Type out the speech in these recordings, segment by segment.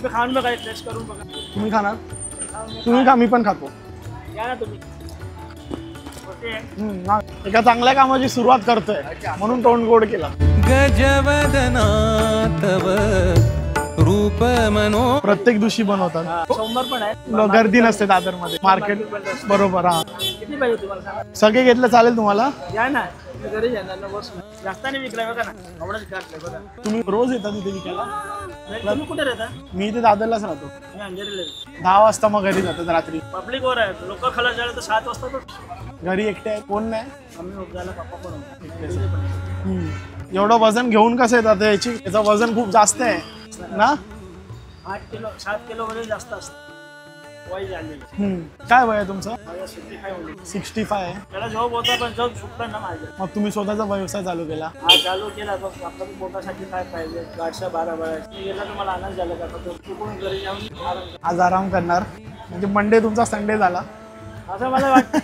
तुम्ही खाऊन बघा, टेस्ट करून बघा. तुम्ही खाणार? तुम्ही खा, मी पण खातो. या ना तुम्ही. एका चांगल्या कामाची सुरुवात करतोय म्हणून तोंड गोड केला. गजवदना तव रूप मनो. प्रत्येक दिवशी बनवतात. सोमवार पण आहे. गर्दी नसते दादर मध्ये. मार्केट बरोबर. हा, किती पाहिजे तुम्हाला? सगळे घेतलं चालेल तुम्हाला? या ना, घरी जाणार ना. बस जास्त नाही विकलाय बघा ना. एवढंच काढलंय बघा. तुम्ही रोज येता तिथे विकायला? तुम्ही कुठे राहता? मी इथे दादरलाच राहतो. मी अंधेरीला. 10 वाजता मग घरी जातात रात्री. पब्लिक वर आहे. लोक खलास झालं तर 7 वाजता तो. घरी एकटे आहे? कोण नाही? आम्ही उपजायला पप्पा पण एवढं वजन घेऊन कसं येतात? याचं वजन खूप जास्त आहे ना. 8 किलो 7 किलो मध्ये जास्त असतं. वय झालेलं. काय वय आहे तुमचं? 65 आहे. त्याला जॉब होता पण जॉब सुटला ना माझ्या. मग तुम्ही स्वतःचा व्यवसाय चालू केला? हा चालू केला. तो आपल्या पोटासाठी काय पाहिजे? गाडशा 12 गेला तर मला आनंद झाला का चुकून घरी जाऊन आज आराम करणार म्हणजे मंडे तुमचा संडे झाला असं मला वाटतं.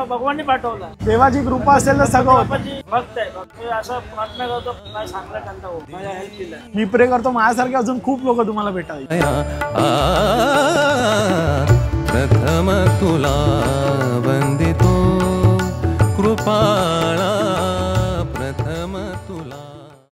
भगवानने पाठवला. देवाची कृपा असेल तर सगळं होतं. भक्त आहे. भक्त असं प्रार्थना करतो काय चांगला कंटा हो माझ्या हेल्प केला. मी प्रे करतो माझ्यासारखे अजून खूप लोक तुम्हाला भेटावी. प्रथम तुला वंदितो कृपा